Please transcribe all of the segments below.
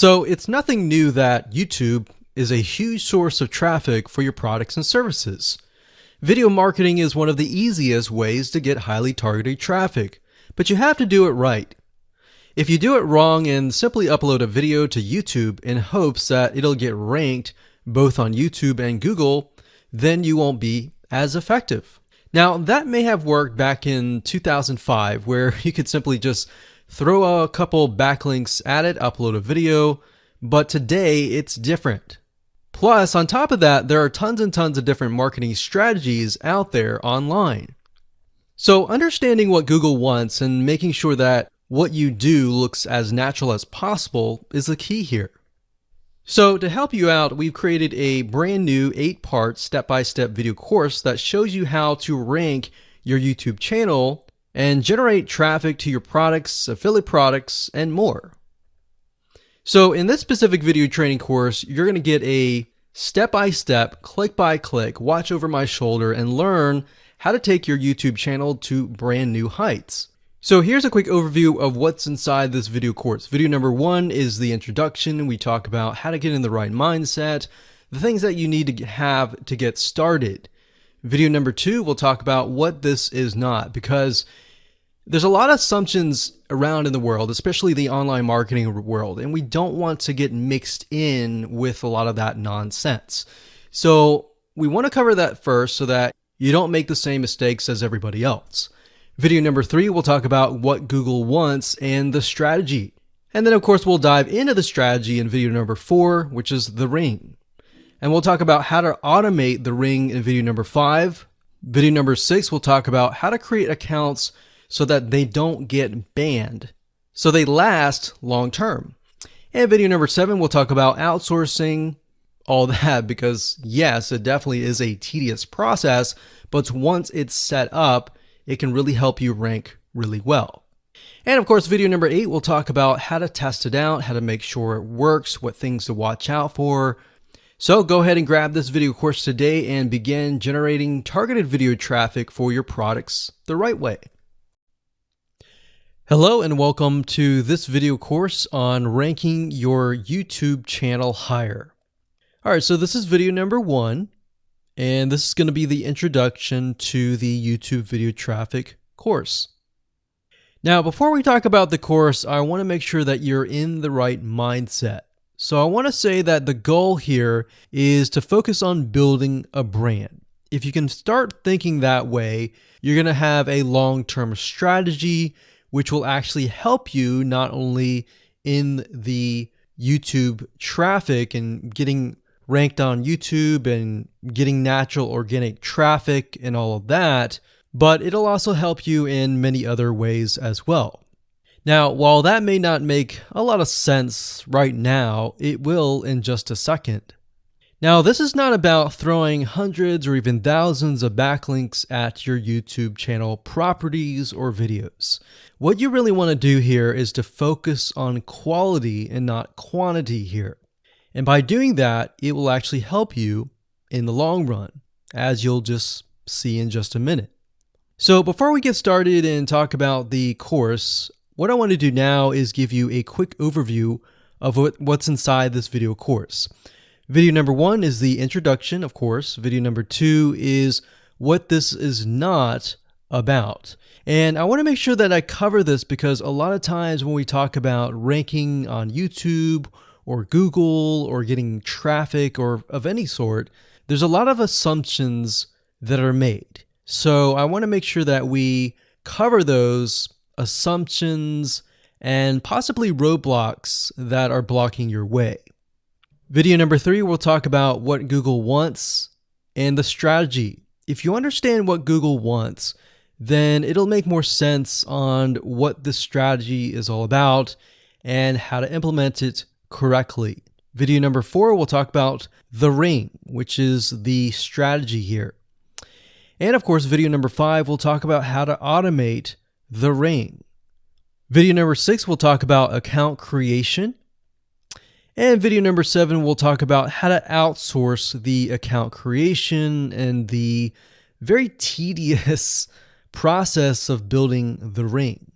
So it's nothing new that YouTube is a huge source of traffic for your products and services. Video marketing is one of the easiest ways to get highly targeted traffic, but you have to do it right. If you do it wrong and simply upload a video to YouTube in hopes that it'll get ranked both on YouTube and Google, then you won't be as effective. Now, that may have worked back in 2005, where you could simply just throw a couple backlinks at it, upload a video, but today it's different. Plus, on top of that, there are tons and tons of different marketing strategies out there online. So understanding what Google wants and making sure that what you do looks as natural as possible is the key here. So to help you out, we've created a brand new 8-part step-by-step video course that shows you how to rank your YouTube channel and generate traffic to your products, affiliate products, and more. So in this specific video training course, you're going to get a step-by-step, click-by-click, watch over my shoulder, and learn how to take your YouTube channel to brand new heights. So here's a quick overview of what's inside this video course. Video number 1 is the introduction. We talk about how to get in the right mindset, the things that you need to have to get started. Video number 2, we'll talk about what this is not, because there's a lot of assumptions around in the world, especially the online marketing world, and we don't want to get mixed in with a lot of that nonsense. So we want to cover that first so that you don't make the same mistakes as everybody else. Video number 3, we'll talk about what Google wants and the strategy. And then of course we'll dive into the strategy in video number 4, which is the ring. And we'll talk about how to automate the ring in video number 5. Video number 6, we'll talk about how to create accounts so that they don't get banned, so they last long term. And video number 7, we'll talk about outsourcing, all that, because yes, it definitely is a tedious process, but once it's set up, it can really help you rank really well. And of course, video number 8, we'll talk about how to test it out, how to make sure it works, what things to watch out for. So go ahead and grab this video course today and begin generating targeted video traffic for your products the right way. Hello and welcome to this video course on ranking your YouTube channel higher. All right, so this is video number 1, and this is going to be the introduction to the YouTube video traffic course. Now, before we talk about the course, I want to make sure that you're in the right mindset. So I want to say that the goal here is to focus on building a brand. If you can start thinking that way, you're going to have a long-term strategy which will actually help you not only in the YouTube traffic and getting ranked on YouTube and getting natural organic traffic and all of that, but it'll also help you in many other ways as well. Now, while that may not make a lot of sense right now, it will in just a second. Now, this is not about throwing hundreds or even thousands of backlinks at your YouTube channel properties or videos. What you really want to do here is to focus on quality and not quantity here. And by doing that, it will actually help you in the long run, as you'll just see in just a minute. So before we get started and talk about the course, what I want to do now is give you a quick overview of what's inside this video course. Video number 1 is the introduction, of course. Video number 2 is what this is not about. And I want to make sure that I cover this because a lot of times when we talk about ranking on YouTube or Google or getting traffic or of any sort, there's a lot of assumptions that are made. So I want to make sure that we cover those assumptions and possibly roadblocks that are blocking your way. Video number 3, we'll talk about what Google wants and the strategy. If you understand what Google wants, then it'll make more sense on what the strategy is all about and how to implement it correctly. Video number 4, we'll talk about the ring, which is the strategy here. And of course, video number 5, we'll talk about how to automate the ring. Video number 6, we'll talk about account creation. And video number 7, we'll talk about how to outsource the account creation and the very tedious process of building the ring.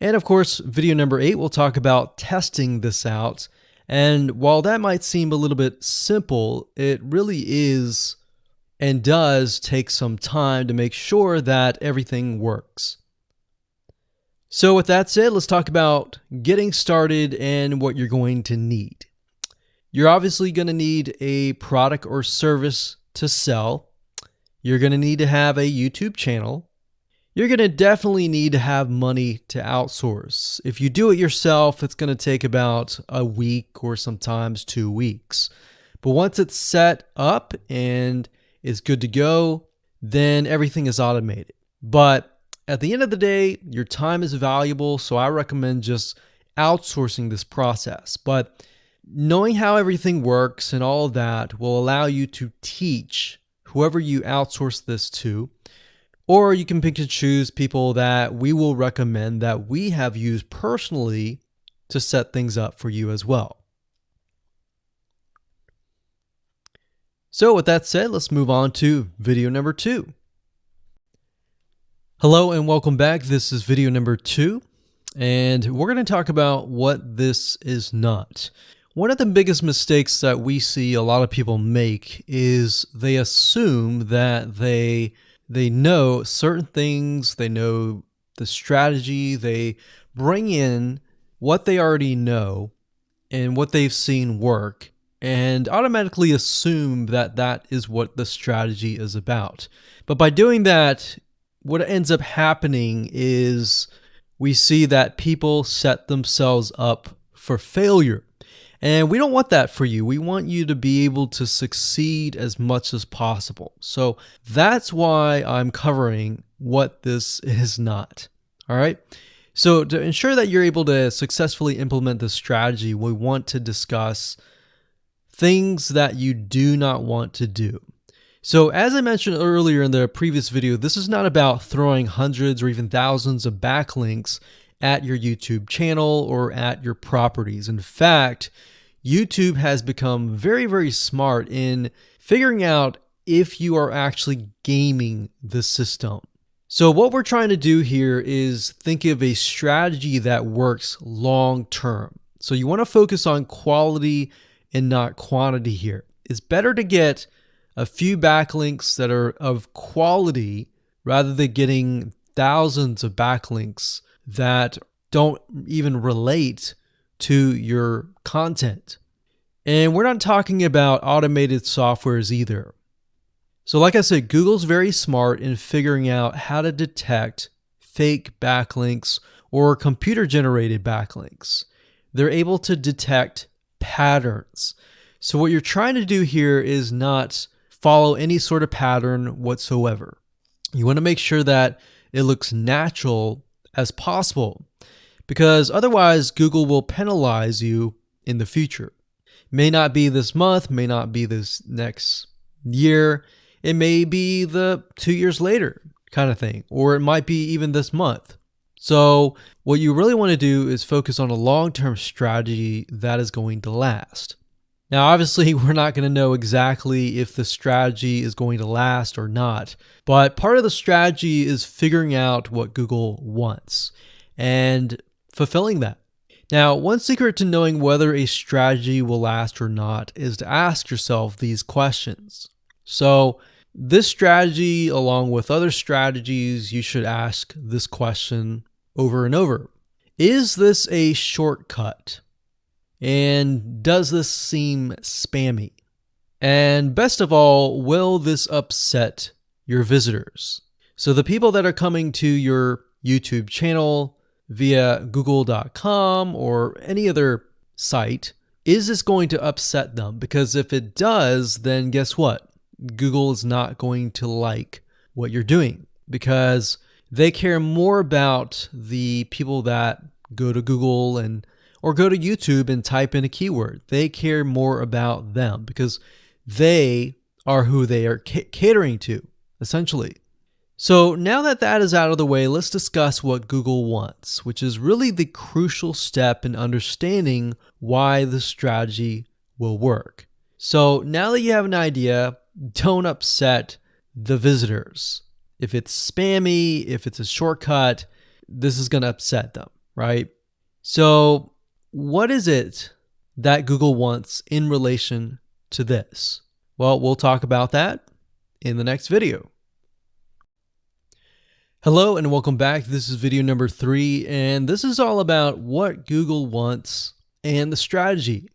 And of course, video number 8, we'll talk about testing this out. And while that might seem a little bit simple, it really is and does take some time to make sure that everything works. So with that said, let's talk about getting started and what you're going to need. You're obviously going to need a product or service to sell. You're going to need to have a YouTube channel. You're going to definitely need to have money to outsource. If you do it yourself, it's going to take about a week or sometimes 2 weeks. But once it's set up and is good to go, then everything is automated. But at the end of the day, your time is valuable, so I recommend just outsourcing this process. But knowing how everything works and all of that will allow you to teach whoever you outsource this to, or you can pick and choose people that we will recommend that we have used personally to set things up for you as well. So with that said, let's move on to video number 2. Hello and welcome back. This is video number 2, and we're going to talk about what this is not. One of the biggest mistakes that we see a lot of people make is they assume that they know certain things, they know the strategy, they bring in what they already know and what they've seen work, and automatically assume that that is what the strategy is about. But by doing that, what ends up happening is we see that people set themselves up for failure. And we don't want that for you. We want you to be able to succeed as much as possible. So that's why I'm covering what this is not. All right. So to ensure that you're able to successfully implement this strategy, we want to discuss things that you do not want to do. So as I mentioned earlier in the previous video, this is not about throwing hundreds or even thousands of backlinks at your YouTube channel or at your properties. In fact, YouTube has become very, very smart in figuring out if you are actually gaming the system. So what we're trying to do here is think of a strategy that works long term. So you want to focus on quality and not quantity here. It's better to get a few backlinks that are of quality rather than getting thousands of backlinks that don't even relate to your content. And we're not talking about automated softwares either. So like I said, Google's very smart in figuring out how to detect fake backlinks or computer-generated backlinks. They're able to detect patterns. So what you're trying to do here is not follow any sort of pattern whatsoever. You want to make sure that it looks natural as possible, because otherwise Google will penalize you in the future. May not be this month, may not be this next year, it may be the 2 years later kind of thing, or it might be even this month. So what you really want to do is focus on a long-term strategy that is going to last. Now, obviously, we're not going to know exactly if the strategy is going to last or not, but part of the strategy is figuring out what Google wants and fulfilling that. Now, one secret to knowing whether a strategy will last or not is to ask yourself these questions. So this strategy, along with other strategies, you should ask this question over and over. Is this a shortcut? And does this seem spammy? And best of all, will this upset your visitors? So the people that are coming to your YouTube channel via google.com or any other site, is this going to upset them? Because if it does, then guess what? Google is not going to like what you're doing, because they care more about the people that go to Google or go to YouTube and type in a keyword. They care more about them because they are who they are catering to, essentially. So now that that is out of the way, let's discuss what Google wants, which is really the crucial step in understanding why the strategy will work. So now that you have an idea, don't upset the visitors. If it's spammy, if it's a shortcut, this is going to upset them. right? So what is it that Google wants in relation to this? Well, we'll talk about that in the next video. Hello and welcome back. This is video number 3, and this is all about what Google wants and the strategy.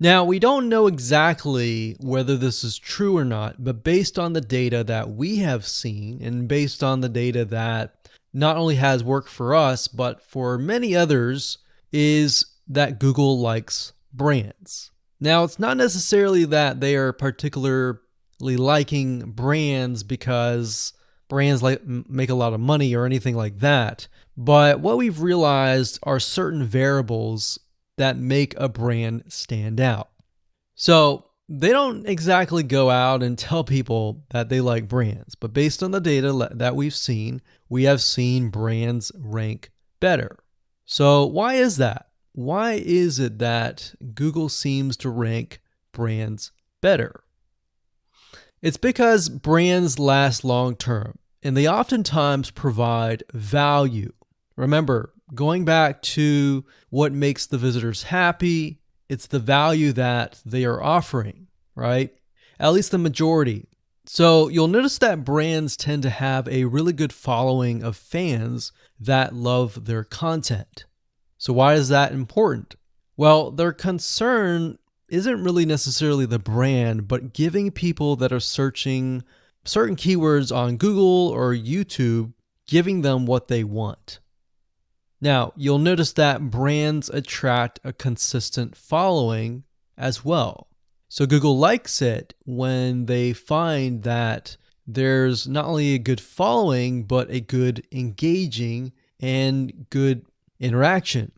Now, we don't know exactly whether this is true or not, but based on the data that we have seen and based on the data that not only has worked for us, but for many others, is that Google likes brands. Now, it's not necessarily that they are particularly liking brands because brands make a lot of money or anything like that, but what we've realized are certain variables that make a brand stand out. So they don't exactly go out and tell people that they like brands, but based on the data that we've seen, we have seen brands rank better. So why is that? Why is it that Google seems to rank brands better? It's because brands last long term, and they oftentimes provide value. Remember, going back to what makes the visitors happy, it's the value that they are offering, right? At least the majority. So you'll notice that brands tend to have a really good following of fans that love their content. So why is that important? Well, their concern isn't really necessarily the brand, but giving people that are searching certain keywords on Google or YouTube, giving them what they want. Now, you'll notice that brands attract a consistent following as well. So Google likes it when they find that there's not only a good following, but a good engaging and good interaction.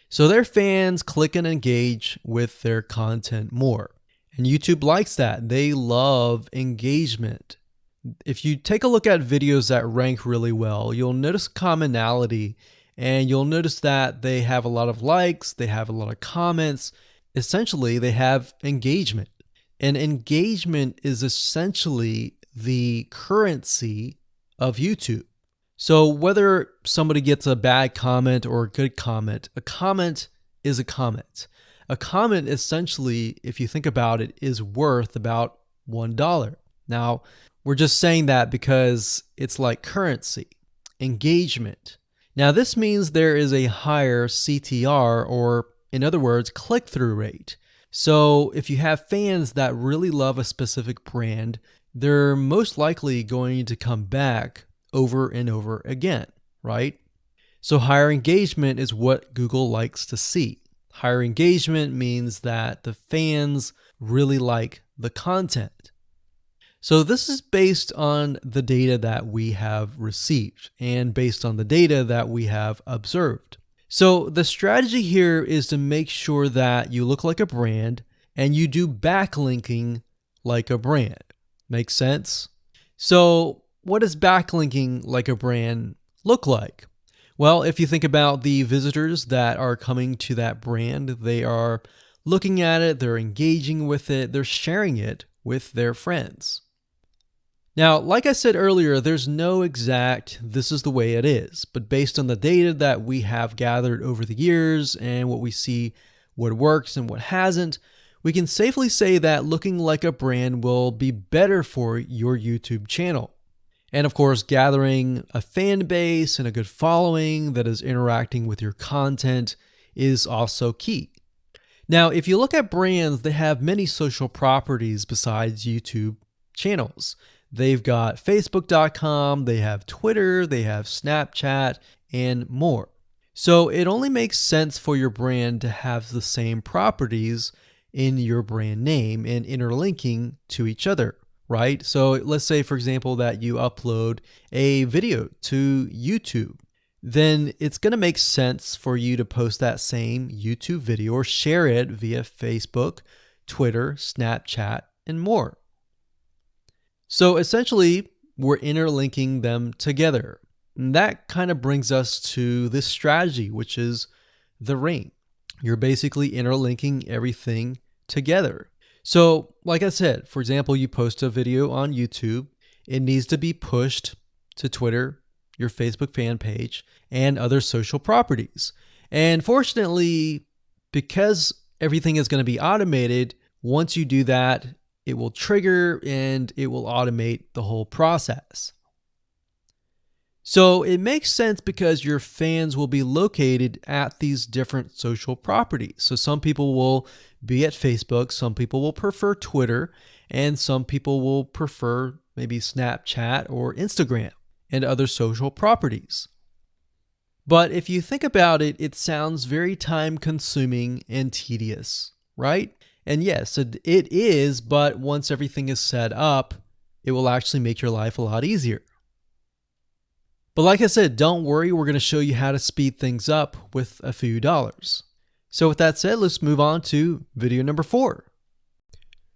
So their fans click and engage with their content more. And YouTube likes that. They love engagement. If you take a look at videos that rank really well, you'll notice commonality. And you'll notice that they have a lot of likes, they have a lot of comments. Essentially, they have engagement. And engagement is essentially the currency of YouTube. So whether somebody gets a bad comment or a good comment, a comment is a comment. A comment essentially, if you think about it, is worth about $1. Now, we're just saying that because it's like currency, engagement. Now, this means there is a higher CTR, or in other words, click-through rate. So if you have fans that really love a specific brand, they're most likely going to come back over and over again, right? So higher engagement is what Google likes to see. Higher engagement means that the fans really like the content. So this is based on the data that we have received and based on the data that we have observed. So the strategy here is to make sure that you look like a brand and you do backlinking like a brand. Make sense? So what does backlinking like a brand look like? Well, if you think about the visitors that are coming to that brand, they are looking at it, they're engaging with it, they're sharing it with their friends. Now, like I said earlier, there's no exact this is the way it is, but based on the data that we have gathered over the years and what we see, what works and what hasn't, we can safely say that looking like a brand will be better for your YouTube channel. And of course, gathering a fan base and a good following that is interacting with your content is also key. Now, if you look at brands, they have many social properties besides YouTube channels. They've got Facebook.com, they have Twitter, they have Snapchat, and more. So it only makes sense for your brand to have the same properties in your brand name and interlinking to each other, right? So let's say, for example, that you upload a video to YouTube. Then it's going to make sense for you to post that same YouTube video or share it via Facebook, Twitter, Snapchat, and more. So essentially, we're interlinking them together. And that kind of brings us to this strategy, which is the ring. You're basically interlinking everything together. So like I said, for example, you post a video on YouTube, it needs to be pushed to Twitter, your Facebook fan page, and other social properties. And fortunately, because everything is going to be automated, once you do that, it will trigger and it will automate the whole process. So it makes sense because your fans will be located at these different social properties. So some people will be at Facebook, some people will prefer Twitter, and some people will prefer maybe Snapchat or Instagram and other social properties. But if you think about it, it sounds very time consuming and tedious, right? And yes, it is, but once everything is set up, it will actually make your life a lot easier. But like I said, don't worry, we're going to show you how to speed things up with a few dollars. So with that said, let's move on to video number 4.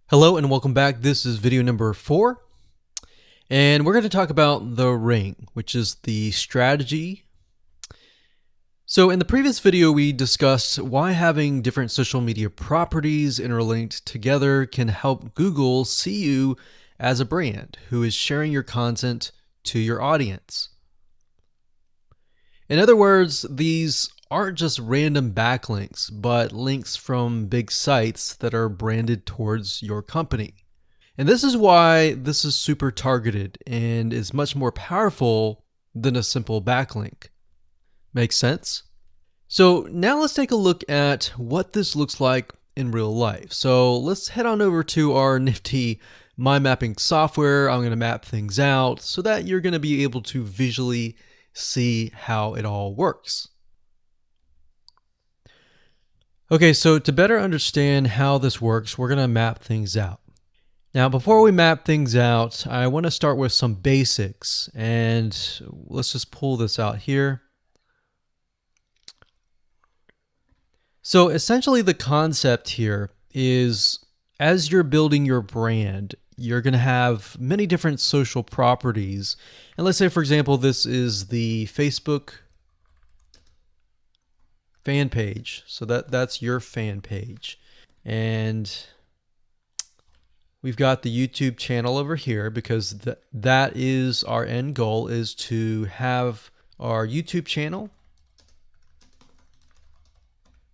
Hello and welcome back. This is video number 4. And we're going to talk about the ring, which is the strategy. So in the previous video, we discussed why having different social media properties interlinked together can help Google see you as a brand who is sharing your content to your audience. In other words, these aren't just random backlinks, but links from big sites that are branded towards your company. And this is why this is super targeted and is much more powerful than a simple backlink. Makes sense? So now let's take a look at what this looks like in real life. So let's head on over to our nifty mind mapping software. I'm going to map things out so that you're going to be able to visually see how it all works. Okay, so to better understand how this works, we're going to map things out. Now, before we map things out, I want to start with some basics, and let's just pull this out here. So essentially the concept here is as you're building your brand, you're going to have many different social properties. And let's say, for example, this is the Facebook fan page. So that's your fan page. And we've got the YouTube channel over here because that is our end goal, is to have our YouTube channel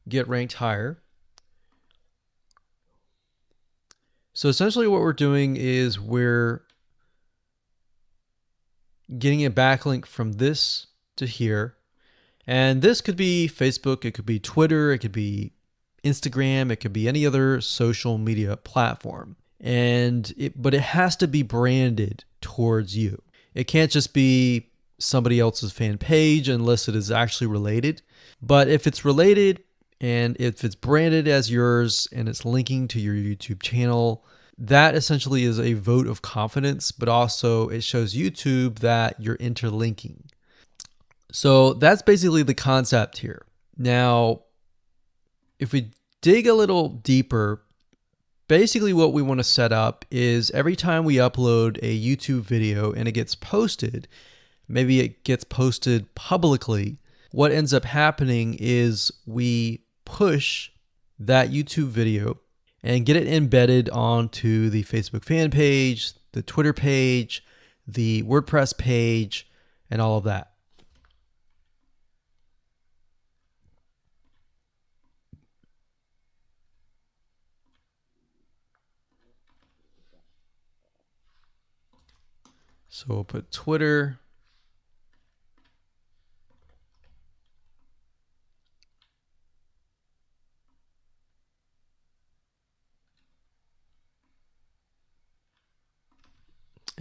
get ranked higher. So essentially what we're doing is we're getting a backlink from this to here. And this could be Facebook, it could be Twitter, it could be Instagram, it could be any other social media platform. But it has to be branded towards you. It can't just be somebody else's fan page unless it is actually related. But if it's related, and if it's branded as yours and it's linking to your YouTube channel, that essentially is a vote of confidence, but also it shows YouTube that you're interlinking. So that's basically the concept here. Now, if we dig a little deeper, basically what we want to set up is every time we upload a YouTube video and it gets posted, maybe it gets posted publicly, what ends up happening is we push that YouTube video and get it embedded onto the Facebook fan page, the Twitter page, the WordPress page, and all of that. So we'll put Twitter.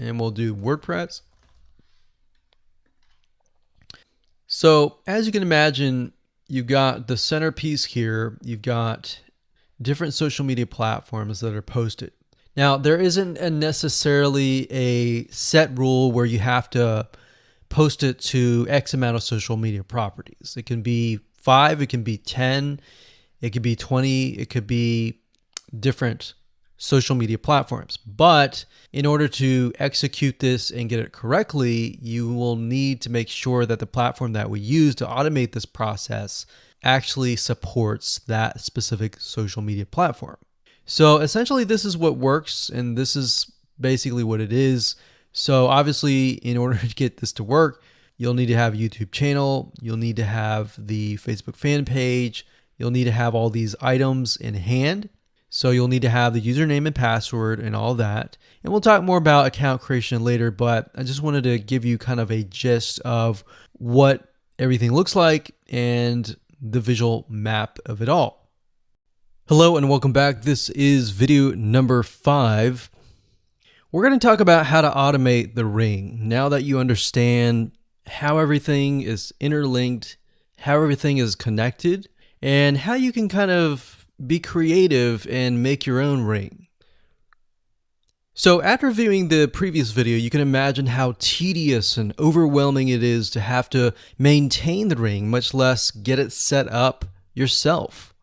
And we'll do WordPress. So as you can imagine, you've got the centerpiece here. You've got different social media platforms that are posted. Now, there isn't necessarily a set rule where you have to post it to X amount of social media properties. It can be 5, it can be 10, it could be 20, it could be different social media platforms. But in order to execute this and get it correctly, you will need to make sure that the platform that we use to automate this process actually supports that specific social media platform. So essentially this is what works, and this is basically what it is. So obviously in order to get this to work, you'll need to have a YouTube channel, you'll need to have the Facebook fan page, you'll need to have all these items in hand. So you'll need to have the username and password and all that. And we'll talk more about account creation later, but I just wanted to give you kind of a gist of what everything looks like and the visual map of it all. Hello and welcome back. This is video number 5. We're going to talk about how to automate the ring. Now that you understand how everything is interlinked, how everything is connected, and how you can kind of be creative and make your own ring. So after viewing the previous video, you can imagine how tedious and overwhelming it is to have to maintain the ring, much less get it set up yourself.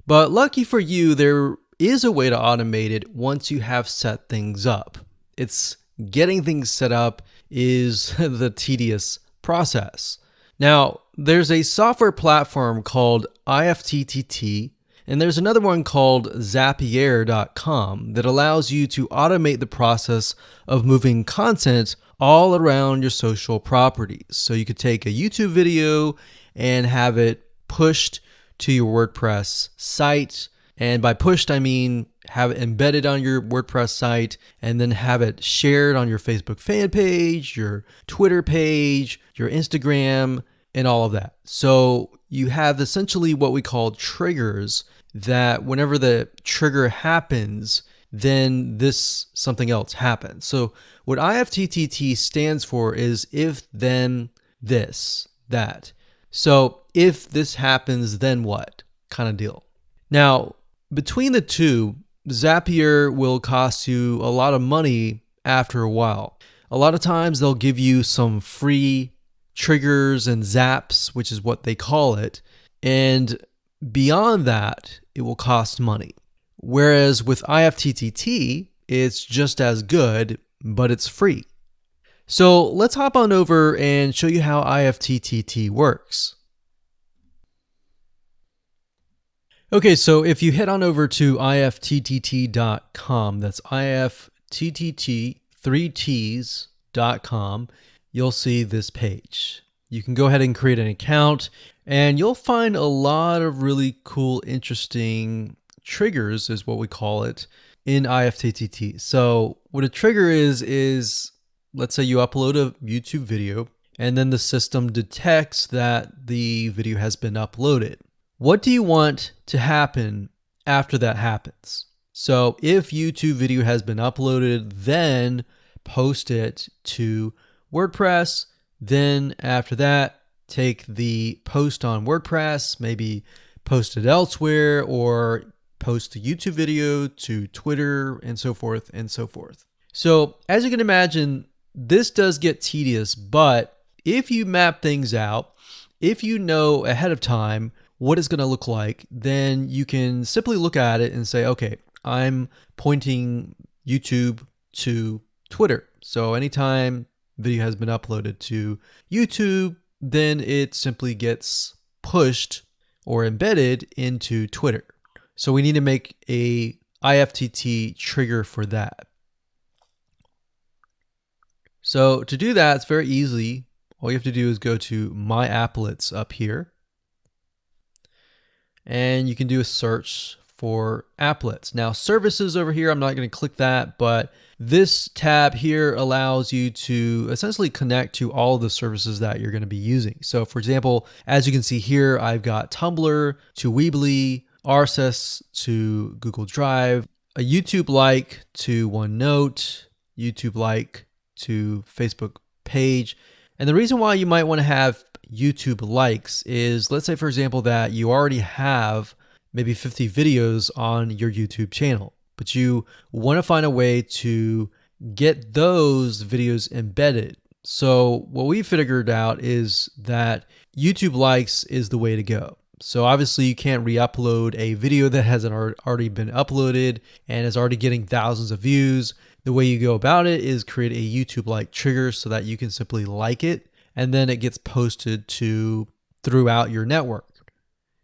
But lucky for you, there is a way to automate it once you have set things up. It's getting things set up is the tedious process. Now, there's a software platform called IFTTT, and there's another one called Zapier.com that allows you to automate the process of moving content all around your social properties. So you could take a YouTube video and have it pushed to your WordPress site. And by pushed, I mean have it embedded on your WordPress site and then have it shared on your Facebook fan page, your Twitter page, your Instagram, and all of that. So you have essentially what we call triggers that whenever the trigger happens, then something else happens. So what IFTTT stands for is if, then, this, that. So if this happens, then what kind of deal. Now, between the two, Zapier will cost you a lot of money after a while. A lot of times they'll give you some free triggers and zaps, which is what they call it. And beyond that, it will cost money. Whereas with IFTTT, it's just as good, but it's free. So let's hop on over and show you how IFTTT works. Okay, so if you head on over to ifttt.com, that's ifttt3ts.com, you'll see this page. You can go ahead and create an account and you'll find a lot of really cool, interesting triggers is what we call it in IFTTT. So what a trigger is let's say you upload a YouTube video and then the system detects that the video has been uploaded. What do you want to happen after that happens? So if YouTube video has been uploaded, then post it to WordPress. Then after that, take the post on WordPress, maybe post it elsewhere, or post the YouTube video to Twitter and so forth and so forth. So as you can imagine, this does get tedious, but if you map things out, if you know ahead of time what it's going to look like, then you can simply look at it and say, okay, I'm pointing YouTube to Twitter. So anytime video has been uploaded to YouTube, then it simply gets pushed or embedded into Twitter. So we need to make a IFTTT trigger for that. So to do that, it's very easy. All you have to do is go to My Applets up here. And you can do a search for applets. Now services over here, I'm not going to click that, but this tab here allows you to essentially connect to all of the services that you're going to be using. So for example, as you can see here, I've got Tumblr to Weebly, RSS to Google Drive, a YouTube like to OneNote, YouTube like to Facebook page. And the reason why you might want to have YouTube likes is, let's say for example that you already have maybe 50 videos on your YouTube channel, but you want to find a way to get those videos embedded. So what we figured out is that YouTube likes is the way to go. So obviously you can't re-upload a video that hasn't already been uploaded and is already getting thousands of views. The way you go about it is create a YouTube like trigger so that you can simply like it and then it gets posted to throughout your network.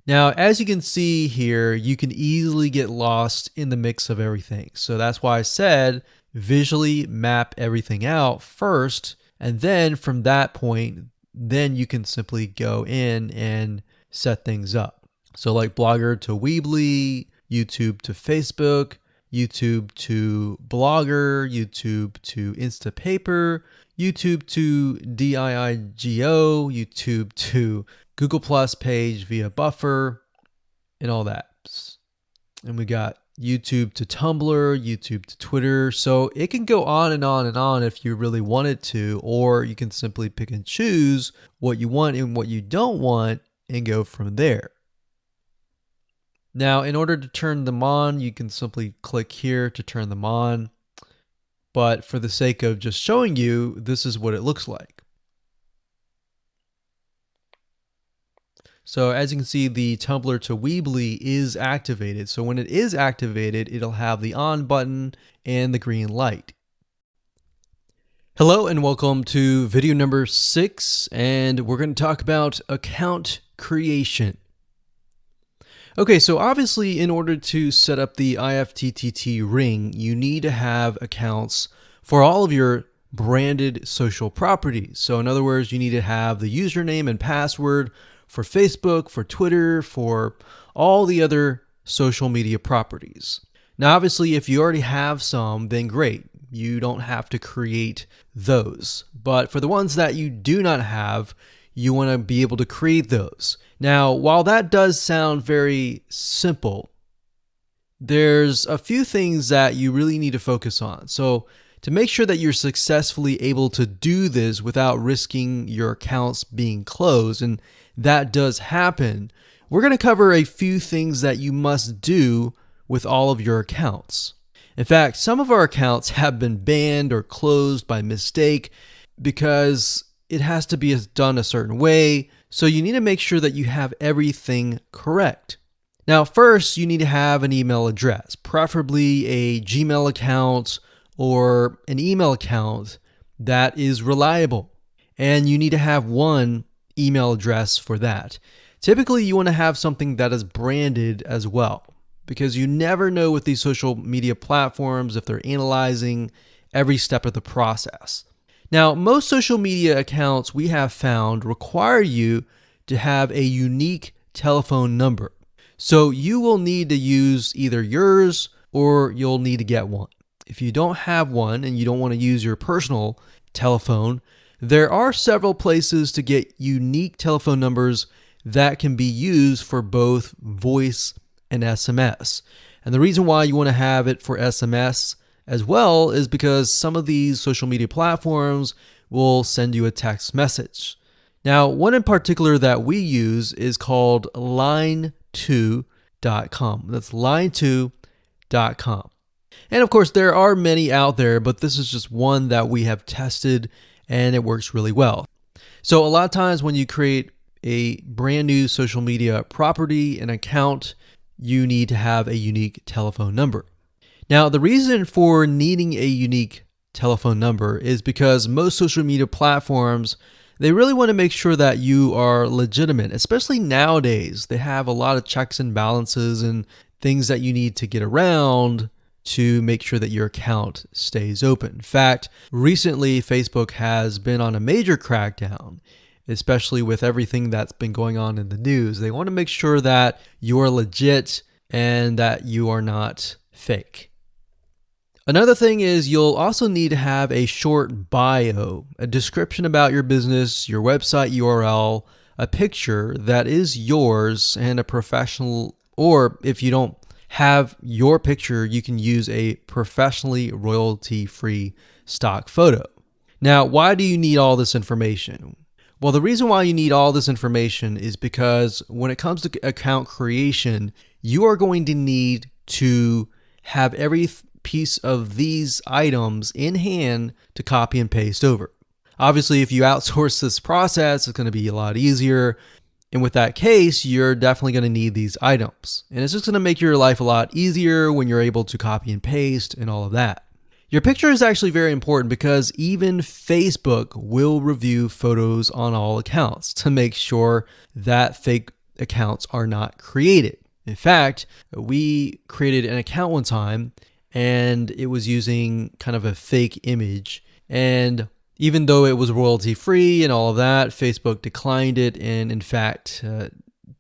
Now, as you can see here, you can easily get lost in the mix of everything. So that's why I said visually map everything out first, And then from that point, then you can simply go in and set things up. So like Blogger to Weebly, YouTube to Facebook, YouTube to Blogger, YouTube to Instapaper, YouTube to DIIGO, YouTube to Google Plus page via Buffer, and all that. And we got YouTube to Tumblr, YouTube to Twitter. So it can go on and on and on if you really want it to, or you can simply pick and choose what you want and what you don't want and go from there. Now, in order to turn them on, you can simply click here to turn them on. But for the sake of just showing you, this is what it looks like. So as you can see, the Tumblr to Weebly is activated. So when it is activated, it'll have the on button and the green light. Hello and welcome to video number 6, and we're going to talk about account creation. Okay, so obviously in order to set up the IFTTT ring, you need to have accounts for all of your branded social properties. So in other words, you need to have the username and password for Facebook, for Twitter, for all the other social media properties. Now, obviously, if you already have some, then great. You don't have to create those. But for the ones that you do not have, you want to be able to create those. Now, while that does sound very simple, there's a few things that you really need to focus on. So to make sure that you're successfully able to do this without risking your accounts being closed, and that does happen, we're going to cover a few things that you must do with all of your accounts. In fact, some of our accounts have been banned or closed by mistake because it has to be done a certain way. So you need to make sure that you have everything correct. Now, first, you need to have an email address, preferably a Gmail account or an email account that is reliable. And you need to have one email address for that. Typically, you want to have something that is branded as well, because you never know with these social media platforms if they're analyzing every step of the process. Now, most social media accounts we have found require you to have a unique telephone number. So you will need to use either yours or you'll need to get one. If you don't have one and you don't want to use your personal telephone, there are several places to get unique telephone numbers that can be used for both voice and SMS. And the reason why you want to have it for SMS as well is because some of these social media platforms will send you a text message. Now, one in particular that we use is called line2.com. That's line2.com. And of course, there are many out there, but this is just one that we have tested and it works really well. So a lot of times when you create a brand new social media property, an account, you need to have a unique telephone number. Now, the reason for needing a unique telephone number is because most social media platforms, they really want to make sure that you are legitimate, especially nowadays. They have a lot of checks and balances and things that you need to get around to make sure that your account stays open. In fact, recently Facebook has been on a major crackdown, especially with everything that's been going on in the news. They want to make sure that you are legit and that you are not fake. Another thing is you'll also need to have a short bio, a description about your business, your website URL, a picture that is yours, and a professional, or if you don't have your picture, you can use a professionally royalty-free stock photo. Now, why do you need all this information? Well, the reason why you need all this information is because when it comes to account creation, you are going to need to have every piece of these items in hand to copy and paste over. Obviously, if you outsource this process, it's going to be a lot easier. And with that case, you're definitely going to need these items. And it's just going to make your life a lot easier when you're able to copy and paste and all of that. Your picture is actually very important because even Facebook will review photos on all accounts to make sure that fake accounts are not created. In fact, we created an account one time and it was using kind of a fake image. And Even though it was royalty free and all of that, Facebook declined it and in fact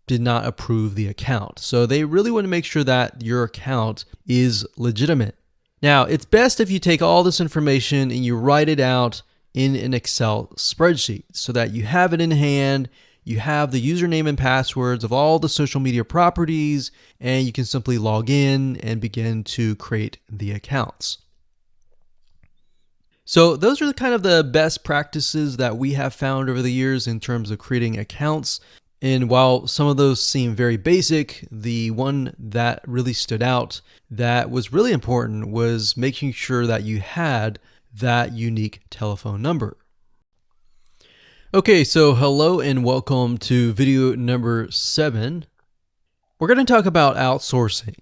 did not approve the account. So they really want to make sure that your account is legitimate. Now, it's best if you take all this information and you write it out in an Excel spreadsheet so that you have it in hand, you have the username and passwords of all the social media properties, and you can simply log in and begin to create the accounts. So those are kind of the best practices that we have found over the years in terms of creating accounts. And while some of those seem very basic, the one that really stood out that was really important was making sure that you had that unique telephone number. Okay, so hello and welcome to video number 7. We're going to talk about outsourcing.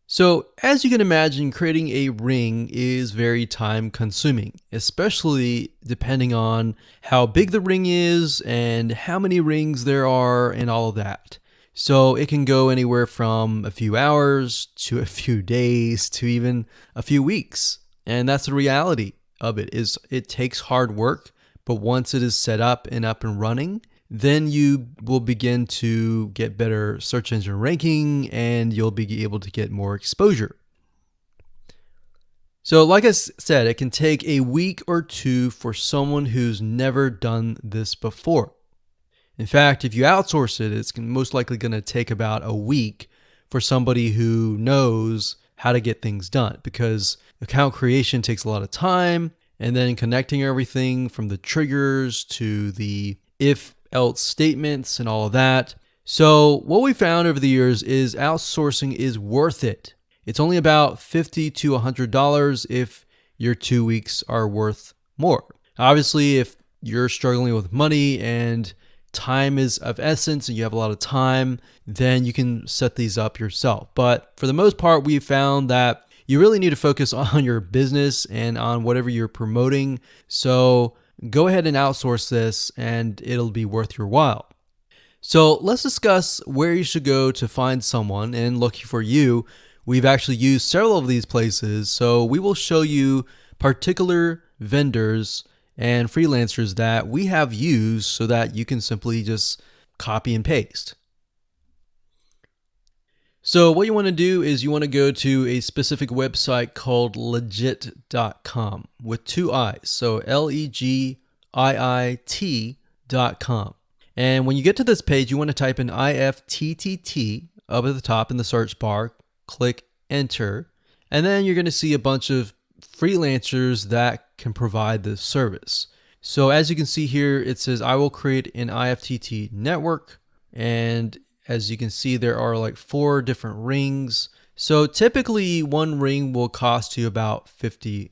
So as you can imagine, creating a ring is very time consuming, especially depending on how big the ring is and how many rings there are and all of that. So it can go anywhere from a few hours to a few days to even a few weeks. And that's the reality of it, is it takes hard work, but once it is set up and running, then you will begin to get better search engine ranking and you'll be able to get more exposure. So like I said, it can take a week or two for someone who's never done this before. In fact, if you outsource it, it's most likely going to take about a week for somebody who knows how to get things done, because account creation takes a lot of time, and then connecting everything from the triggers to the if-else statements and all of that. So what we found over the years is outsourcing is worth it. It's only about $50 to $100 if your 2 weeks are worth more. Obviously, if you're struggling with money and time is of essence and you have a lot of time, then you can set these up yourself. But for the most part, we've found that you really need to focus on your business and on whatever you're promoting. So go ahead and outsource this and it'll be worth your while. So let's discuss where you should go to find someone. And lucky for you, we've actually used several of these places. So we will show you particular vendors and freelancers that we have used so that you can simply just copy and paste. So what you want to do is you want to go to a specific website called legit.com with 2 I's. So LEGIIT.com. And when you get to this page, you want to type in IFTTT up at the top in the search bar, click enter, and then you're going to see a bunch of freelancers that can provide this service. So as you can see here, it says, I will create an IFTT network. And as you can see, there are like 4 different rings. So typically one ring will cost you about $50.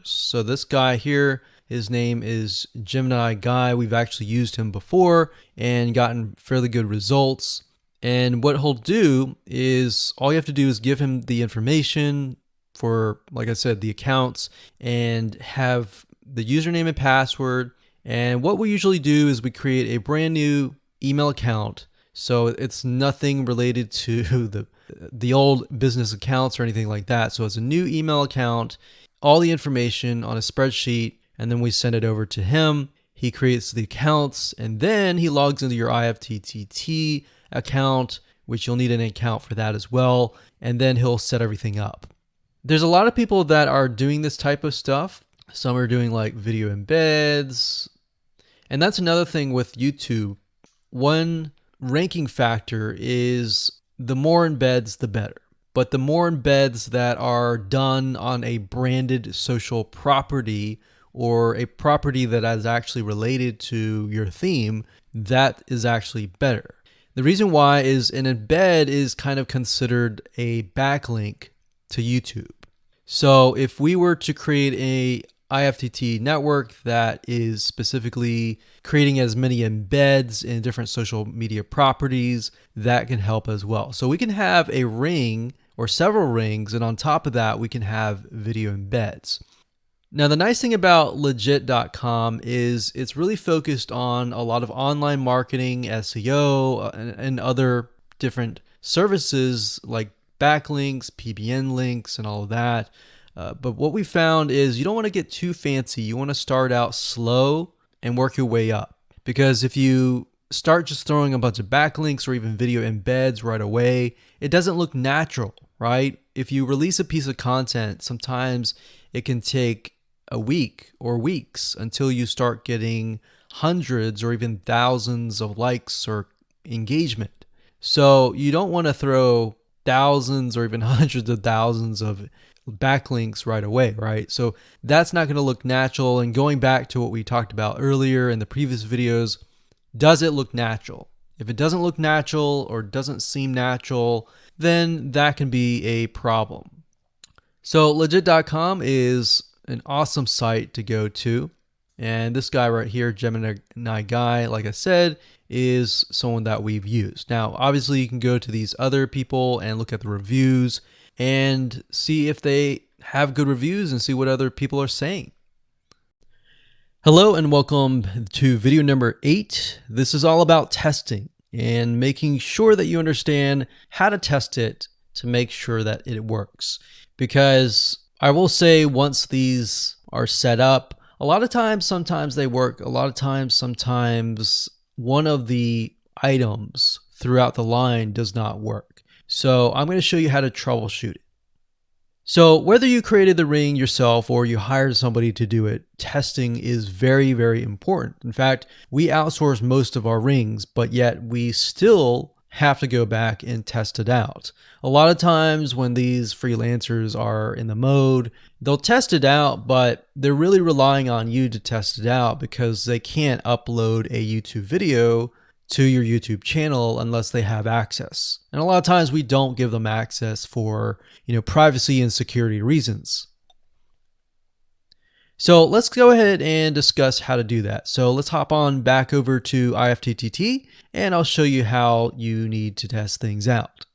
So this guy here, his name is Gemini Guy. We've actually used him before and gotten fairly good results. And what he'll do is all you have to do is give him the information for, like I said, the accounts, and have the username and password. And what we usually do is we create a brand new email account. So it's nothing related to the old business accounts or anything like that. So it's a new email account, all the information on a spreadsheet, and then we send it over to him. He creates the accounts, and then he logs into your IFTTT account, which you'll need an account for that as well. And then he'll set everything up. There's a lot of people that are doing this type of stuff. Some are doing like video embeds. And that's another thing with YouTube. One ranking factor is the more embeds, the better. But the more embeds that are done on a branded social property or a property that is actually related to your theme, that is actually better. The reason why is an embed is kind of considered a backlink to YouTube. So if we were to create a IFTT network that is specifically creating as many embeds in different social media properties, that can help as well. So we can have a ring or several rings, and on top of that, we can have video embeds. Now, the nice thing about legit.com is it's really focused on a lot of online marketing, SEO, and other different services like backlinks, PBN links, and all of that. But what we found is you don't want to get too fancy. You want to start out slow and work your way up. Because if you start just throwing a bunch of backlinks or even video embeds right away, it doesn't look natural, right? If you release a piece of content, sometimes it can take a week or weeks until you start getting hundreds or even thousands of likes or engagement. So you don't want to throw thousands or even hundreds of thousands of backlinks right away, right? So that's not going to look natural. And going back to what we talked about earlier in the previous videos, does it look natural? If it doesn't look natural or doesn't seem natural, then that can be a problem. So legit.com is an awesome site to go to. And this guy right here, Gemini Guy, like I said, is someone that we've used. Now, obviously, you can go to these other people and look at the reviews and see if they have good reviews and see what other people are saying. Hello and welcome to video number 8. This is all about testing and making sure that you understand how to test it to make sure that it works. Because I will say once these are set up, a lot of times, sometimes they work. A lot of times, sometimes one of the items throughout the line does not work. So I'm going to show you how to troubleshoot it. So whether you created the ring yourself or you hired somebody to do it, testing is very, very important. In fact, we outsource most of our rings, but yet we still have to go back and test it out. A lot of times when these freelancers are in the mode, they'll test it out, but they're really relying on you to test it out because they can't upload a YouTube video to your YouTube channel unless they have access. And a lot of times we don't give them access for, privacy and security reasons. So let's go ahead and discuss how to do that. So let's hop on back over to IFTTT and I'll show you how you need to test things out.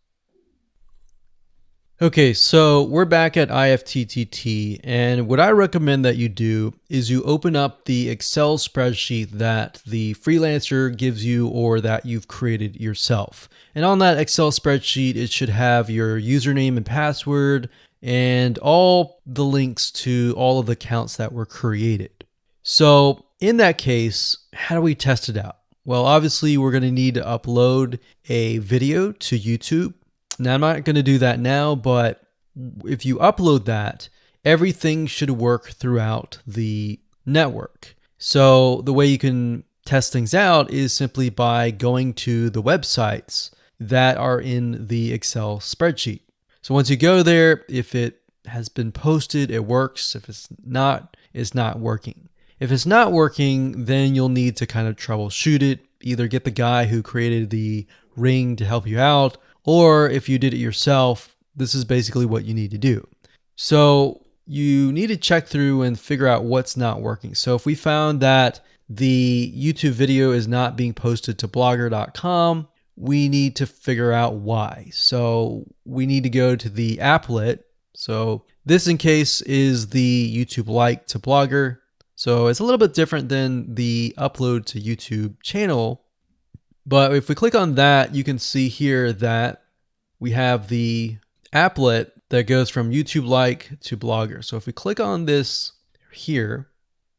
Okay, so we're back at IFTTT, and what I recommend that you do is you open up the Excel spreadsheet that the freelancer gives you or that you've created yourself. And on that Excel spreadsheet, it should have your username and password and all the links to all of the accounts that were created. So in that case, how do we test it out? Well, obviously, we're going to need to upload a video to YouTube. Now, I'm not going to do that now, but if you upload that, everything should work throughout the network. So the way you can test things out is simply by going to the websites that are in the Excel spreadsheet. So once you go there, if it has been posted, it works. If it's not working. If it's not working, then you'll need to kind of troubleshoot it. Either get the guy who created the ring to help you out, or if you did it yourself, this is basically what you need to do. So you need to check through and figure out what's not working. So if we found that the YouTube video is not being posted to blogger.com, we need to figure out why. So we need to go to the applet. So this in case is the YouTube like to Blogger. So it's a little bit different than the upload to YouTube channel. But if we click on that, you can see here that we have the applet that goes from YouTube like to Blogger. So if we click on this here,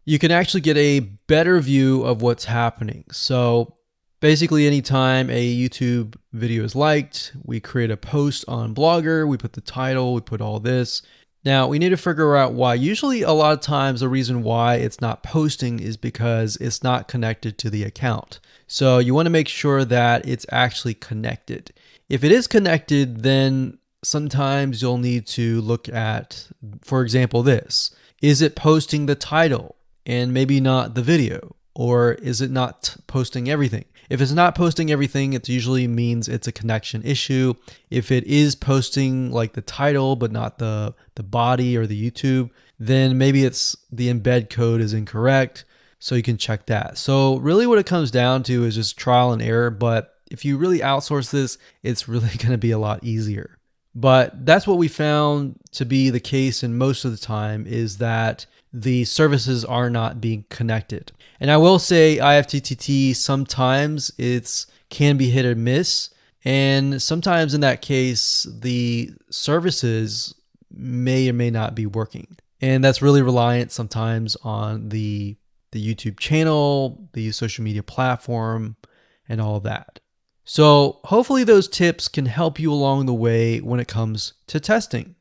you can actually get a better view of what's happening. So basically anytime a YouTube video is liked, we create a post on Blogger, we put the title, we put all this. Now we need to figure out why. Usually a lot of times the reason why it's not posting is because it's not connected to the account. So you want to make sure that it's actually connected. If it is connected, then sometimes you'll need to look at, for example, this. Is it posting the title and maybe not the video? Or is it not posting everything? If it's not posting everything, it usually means it's a connection issue. If it is posting like the title, but not the body or the YouTube, then maybe it's the embed code is incorrect. So you can check that. So really what it comes down to is just trial and error. But if you really outsource this, it's really going to be a lot easier. But that's what we found to be the case in most of the time, is that the services are not being connected. And I will say IFTTT, sometimes it's can be hit or miss. And sometimes in that case, the services may or may not be working. And that's really reliant sometimes on the YouTube channel, the social media platform, and all of that. So hopefully those tips can help you along the way when it comes to testing.